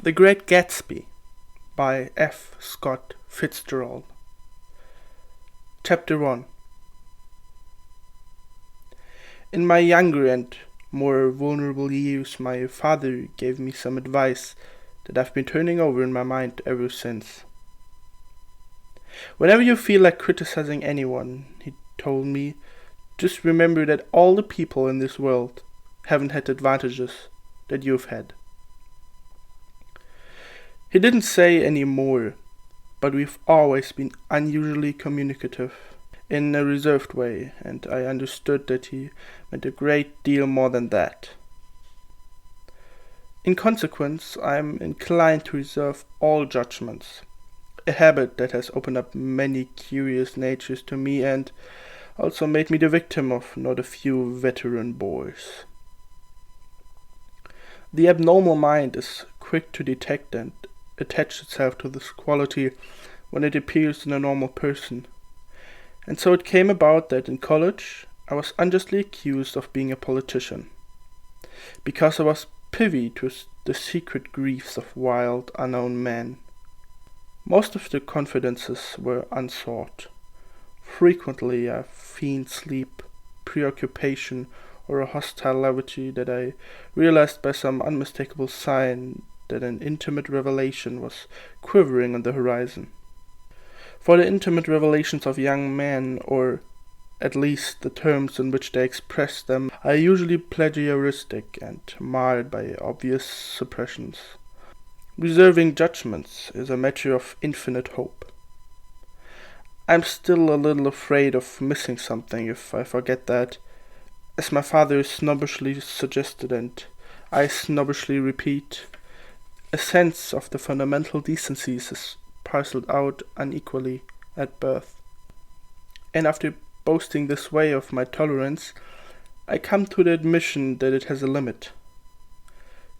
The Great Gatsby by F. Scott Fitzgerald. Chapter 1. In my younger and more vulnerable years, my father gave me some advice that I've been turning over in my mind ever since. Whenever you feel like criticizing anyone, he told me, just remember that all the people in this world haven't had advantages that you've had. He didn't say any more, but we've always been unusually communicative in a reserved way, and I understood that he meant a great deal more than that. In consequence, I am inclined to reserve all judgments, a habit that has opened up many curious natures to me and also made me the victim of not a few veteran bores. The abnormal mind is quick to detect and attach itself to this quality when it appears in a normal person. And so it came about that in college I was unjustly accused of being a politician, because I was privy to the secret griefs of wild, unknown men. Most of the confidences were unsought. Frequently I feigned sleep, preoccupation, or a hostile levity that I realized by some unmistakable sign that an intimate revelation was quivering on the horizon. For the intimate revelations of young men, or at least the terms in which they express them, are usually plagiaristic and marred by obvious suppressions. Reserving judgments is a matter of infinite hope. I'm still a little afraid of missing something if I forget that, as my father snobbishly suggested and I snobbishly repeat, a sense of the fundamental decencies is parceled out unequally at birth. And after boasting this way of my tolerance, I come to the admission that it has a limit.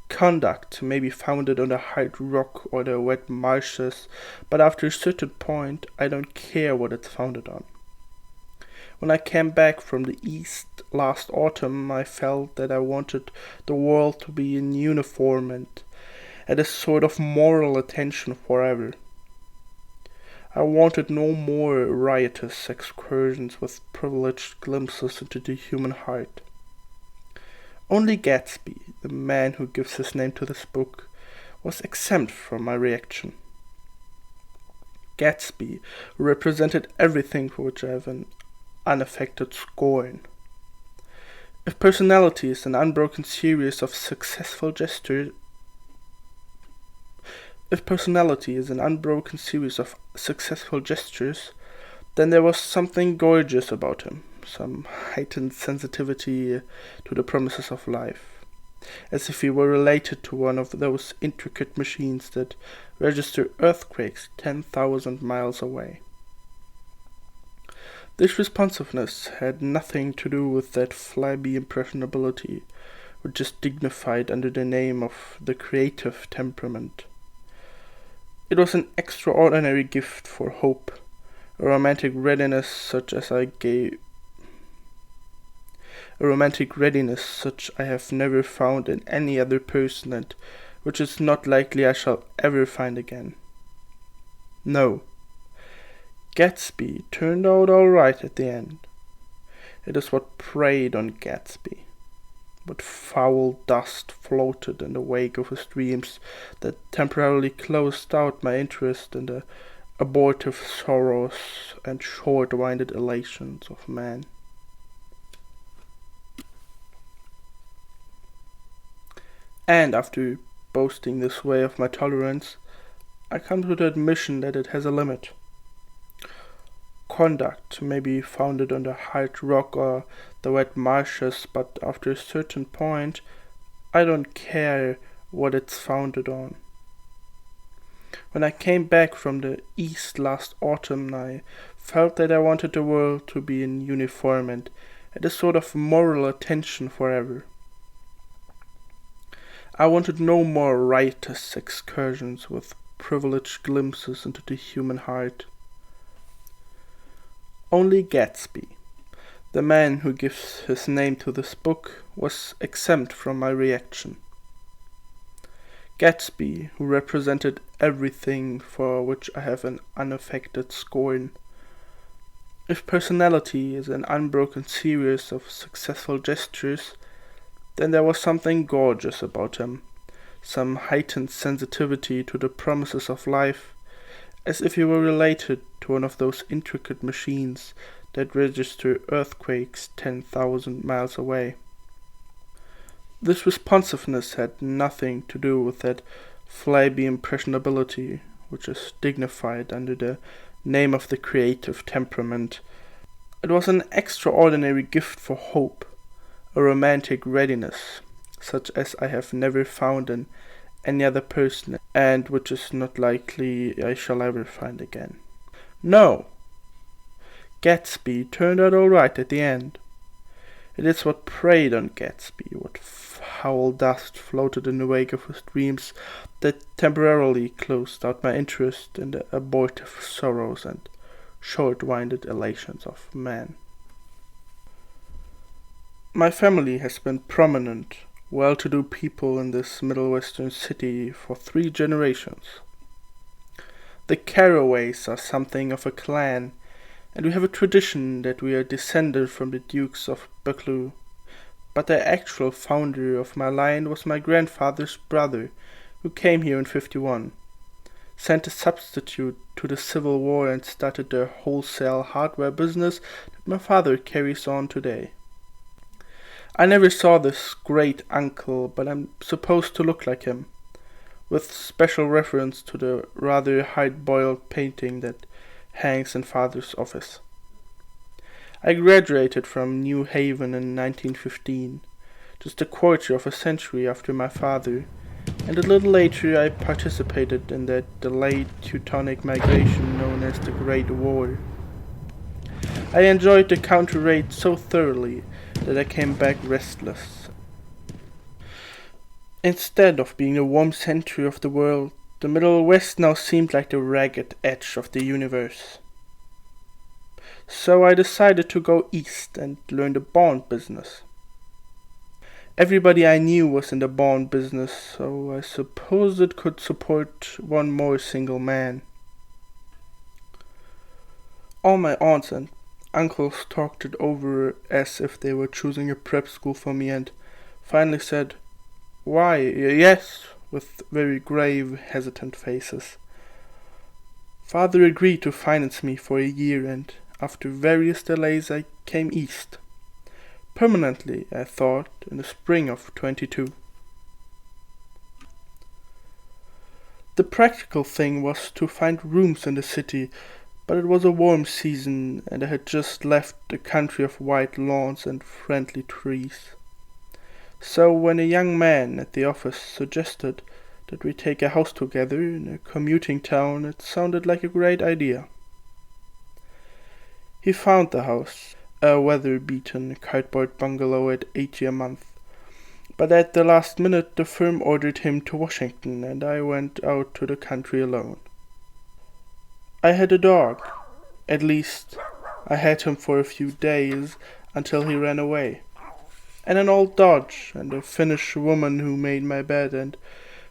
Conduct may be founded on the hard rock or the wet marshes, but after a certain point I don't care what it's founded on. When I came back from the East last autumn, I felt that I wanted the world to be in uniform and at a sort of moral attention forever. I wanted no more riotous excursions with privileged glimpses into the human heart. Only Gatsby, the man who gives his name to this book, was exempt from my reaction. Gatsby represented everything for which I have an unaffected scorn. If personality is an unbroken series of successful gestures, then there was something gorgeous about him, some heightened sensitivity to the promises of life, as if he were related to one of those intricate machines that register earthquakes 10,000 miles away. This responsiveness had nothing to do with that flabby impressionability, which is dignified under the name of the creative temperament. It was an extraordinary gift for hope, a romantic readiness such I have never found in any other person, and which is not likely I shall ever find again. No, Gatsby turned out all right at the end. It is what preyed on Gatsby. What foul dust floated in the wake of his dreams that temporarily closed out my interest in the abortive sorrows and short-winded elations of man. And after boasting this way of my tolerance, I come to the admission that it has a limit. Conduct may be founded on the hard rock or the wet marshes, but after a certain point, I don't care what it's founded on. When I came back from the East last autumn, I felt that I wanted the world to be in uniform and at a sort of moral attention forever. I wanted no more riotous excursions with privileged glimpses into the human heart. Only Gatsby, the man who gives his name to this book, was exempt from my reaction. Gatsby, who represented everything for which I have an unaffected scorn. If personality is an unbroken series of successful gestures, then there was something gorgeous about him, some heightened sensitivity to the promises of life, as if he were related to one of those intricate machines that register earthquakes 10,000 miles away. This responsiveness had nothing to do with that flabby impressionability, which is dignified under the name of the creative temperament. It was an extraordinary gift for hope, a romantic readiness, such as I have never found in any other person, and which is not likely I shall ever find again. No! Gatsby turned out all right at the end. It is what preyed on Gatsby, what foul dust floated in the wake of his dreams, that temporarily closed out my interest in the abortive sorrows and short-winded elations of man. My family has been prominent, well-to-do people in this Middle Western city for 3 generations. The Carraways are something of a clan, and we have a tradition that we are descended from the Dukes of Buccleuch, but the actual founder of my line was my grandfather's brother, who came here in 51, sent a substitute to the Civil War and started the wholesale hardware business that my father carries on today. I never saw this great uncle, but I'm supposed to look like him, with special reference to the rather hard-boiled painting that hangs in father's office. I graduated from New Haven in 1915, just a quarter of a century after my father, and a little later I participated in that delayed Teutonic migration known as the Great War. I enjoyed the counter-raid so thoroughly that I came back restless. Instead of being the warm center of the world, the Middle West now seemed like the ragged edge of the universe. So I decided to go east and learn the bond business. Everybody I knew was in the bond business, so I suppose it could support one more single man. All my aunts and uncles talked it over as if they were choosing a prep school for me and finally said, "Why, yes," with very grave, hesitant faces. Father agreed to finance me for a year, and after various delays I came east. Permanently, I thought, in the spring of 22. The practical thing was to find rooms in the city, but it was a warm season and I had just left the country of white lawns and friendly trees. So when a young man at the office suggested that we take a house together in a commuting town, it sounded like a great idea. He found the house, a weather-beaten cardboard bungalow at $80 a month, but at the last minute the firm ordered him to Washington and I went out to the country alone. I had a dog. At least, I had him for a few days until he ran away. And an old Dodge and a Finnish woman who made my bed and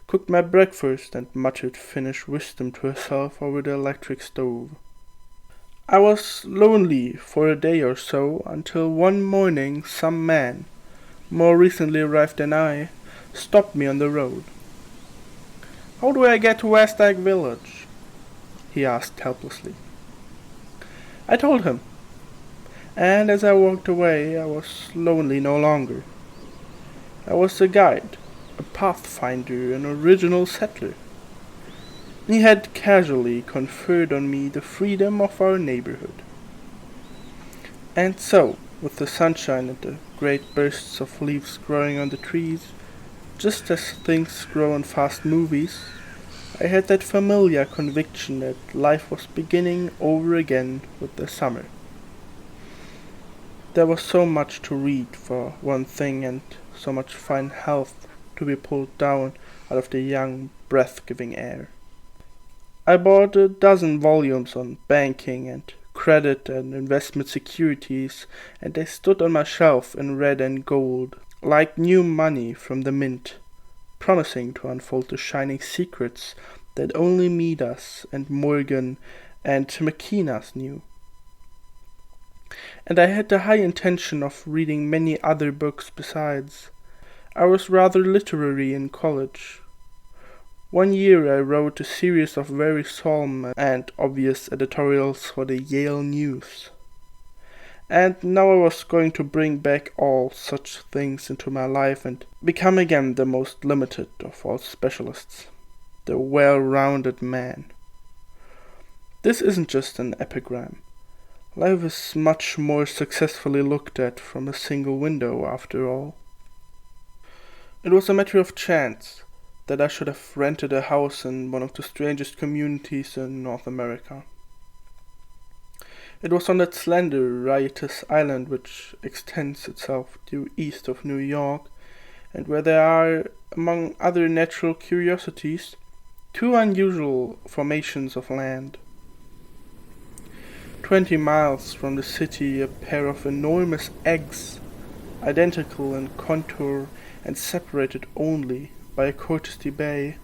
cooked my breakfast and muttered Finnish wisdom to herself over the electric stove. I was lonely for a day or so until one morning some man, more recently arrived than I, stopped me on the road. "How do I get to West Egg Village?" he asked helplessly. I told him, and as I walked away I was lonely no longer. I was a guide, a pathfinder, an original settler. He had casually conferred on me the freedom of our neighborhood. And so, with the sunshine and the great bursts of leaves growing on the trees, just as things grow in fast movies, I had that familiar conviction that life was beginning over again with the summer. There was so much to read, for one thing, and so much fine health to be pulled down out of the young, breath-giving air. I bought a dozen volumes on banking and credit and investment securities, and they stood on my shelf in red and gold, like new money from the mint, promising to unfold the shining secrets that only Midas and Morgan and Maquinas knew. And I had the high intention of reading many other books besides. I was rather literary in college. One year I wrote a series of very solemn and obvious editorials for the Yale News. And now I was going to bring back all such things into my life and become again the most limited of all specialists, the well-rounded man. This isn't just an epigram. Life is much more successfully looked at from a single window, after all. It was a matter of chance that I should have rented a house in one of the strangest communities in North America. It was on that slender, riotous island which extends itself due east of New York, and where there are, among other natural curiosities, two unusual formations of land. 20 miles from the city, a pair of enormous eggs, identical in contour and separated only by a courtesy bay,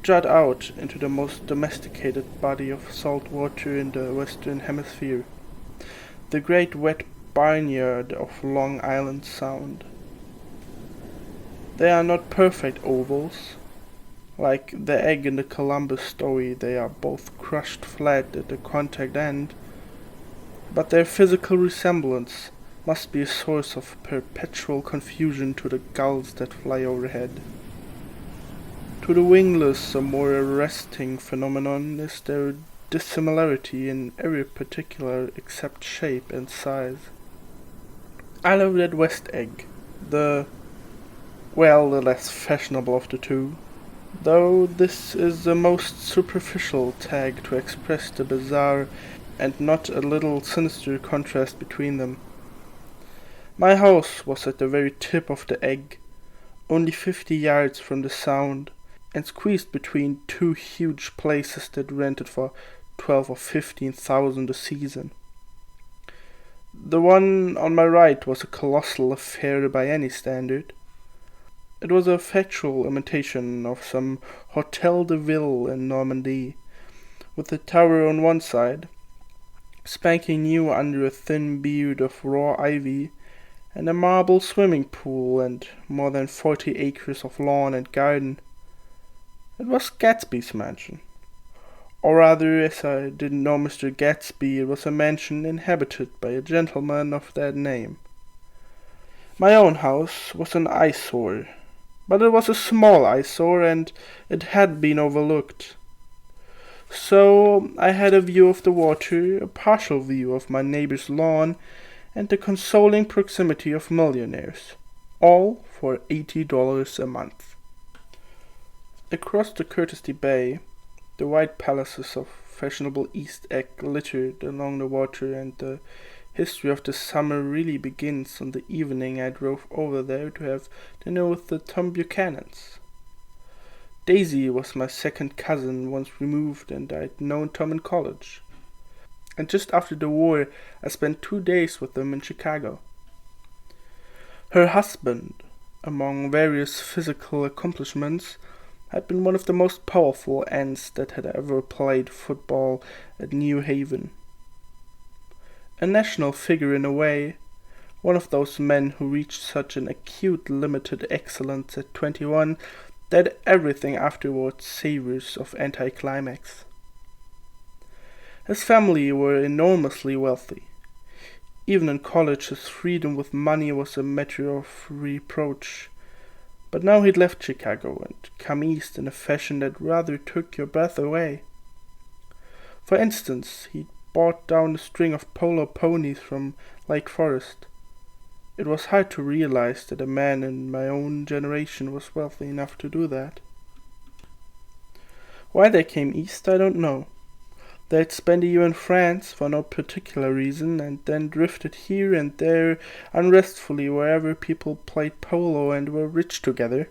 jut out into the most domesticated body of salt water in the Western Hemisphere, the great wet barnyard of Long Island Sound. They are not perfect ovals. Like the egg in the Columbus story, they are both crushed flat at the contact end, but their physical resemblance must be a source of perpetual confusion to the gulls that fly overhead. To the wingless, a more arresting phenomenon is their dissimilarity in every particular except shape and size. I love that West egg, the less fashionable of the two, though this is the most superficial tag to express the bizarre and not a little sinister contrast between them. My house was at the very tip of the egg, only 50 yards from the Sound, and squeezed between two huge places that rented for 12 or 15,000 a season. The one on my right was a colossal affair by any standard. It was a factual imitation of some Hotel de Ville in Normandy, with the tower on one side, spanking new under a thin beard of raw ivy, and a marble swimming pool and more than 40 acres of lawn and garden. It was Gatsby's mansion. Or rather, as I didn't know Mr. Gatsby, it was a mansion inhabited by a gentleman of that name. My own house was an eyesore, but it was a small eyesore, and it had been overlooked. So I had a view of the water, a partial view of my neighbor's lawn, and the consoling proximity of millionaires, all for $80 a month. Across the Courtesy Bay, the white palaces of fashionable East Egg glittered along the water, and the history of the summer really begins on the evening I drove over there to have dinner with the Tom Buchanans. Daisy was my second cousin, once removed, and I'd known Tom in college. And just after the war, I spent 2 days with them in Chicago. Her husband, among various physical accomplishments, had been one of the most powerful ants that had ever played football at New Haven. A national figure in a way, one of those men who reached such an acute limited excellence at 21 that everything afterwards savors of anticlimax. His family were enormously wealthy. Even in college his freedom with money was a matter of reproach. But now he'd left Chicago and come east in a fashion that rather took your breath away. For instance, he'd bought down a string of polo ponies from Lake Forest. It was hard to realize that a man in my own generation was wealthy enough to do that. Why they came east, I don't know. They'd spent a year in France for no particular reason, and then drifted here and there unrestfully wherever people played polo and were rich together.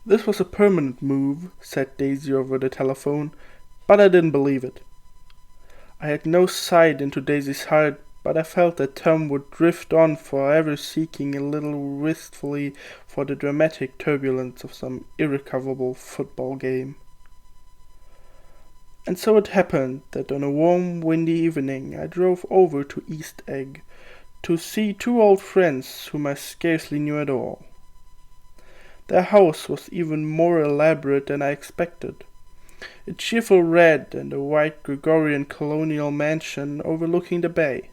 This was a permanent move, said Daisy over the telephone, but I didn't believe it. I had no sight into Daisy's heart, but I felt that Tom would drift on forever, seeking a little wistfully for the dramatic turbulence of some irrecoverable football game. And so it happened that on a warm, windy evening I drove over to East Egg to see two old friends whom I scarcely knew at all. Their house was even more elaborate than I expected. A cheerful red and a white Gregorian colonial mansion overlooking the bay.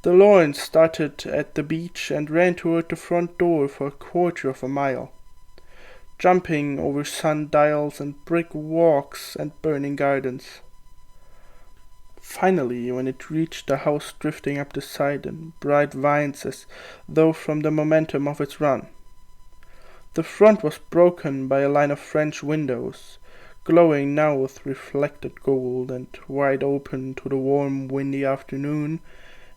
The Lawrence started at the beach and ran toward the front door for a quarter of a mile, jumping over sundials and brick walks and burning gardens. Finally, when it reached the house drifting up the side in bright vines as though from the momentum of its run, the front was broken by a line of French windows, glowing now with reflected gold and wide open to the warm, windy afternoon,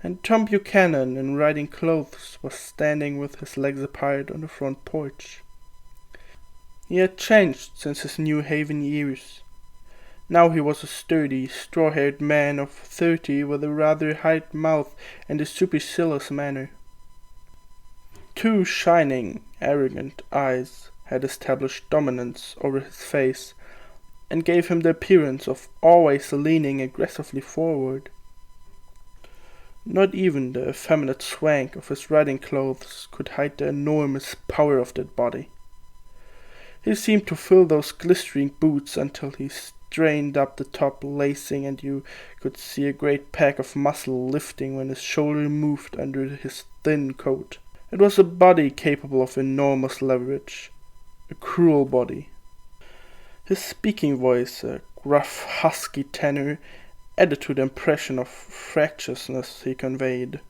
and Tom Buchanan in riding clothes was standing with his legs apart on the front porch. He had changed since his New Haven years. Now he was a sturdy, straw-haired man of 30 with a rather hard mouth and a supercilious manner. Two shining, arrogant eyes had established dominance over his face and gave him the appearance of always leaning aggressively forward. Not even the effeminate swank of his riding clothes could hide the enormous power of that body. He seemed to fill those glistering boots until he strained up the top lacing, and you could see a great pack of muscle lifting when his shoulder moved under his thin coat. It was a body capable of enormous leverage, a cruel body. His speaking voice, a gruff, husky tenor, added to the impression of fractiousness he conveyed.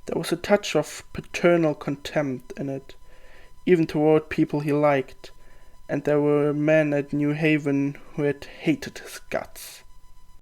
There was a touch of paternal contempt in it, even toward people he liked, and there were men at New Haven who had hated his guts.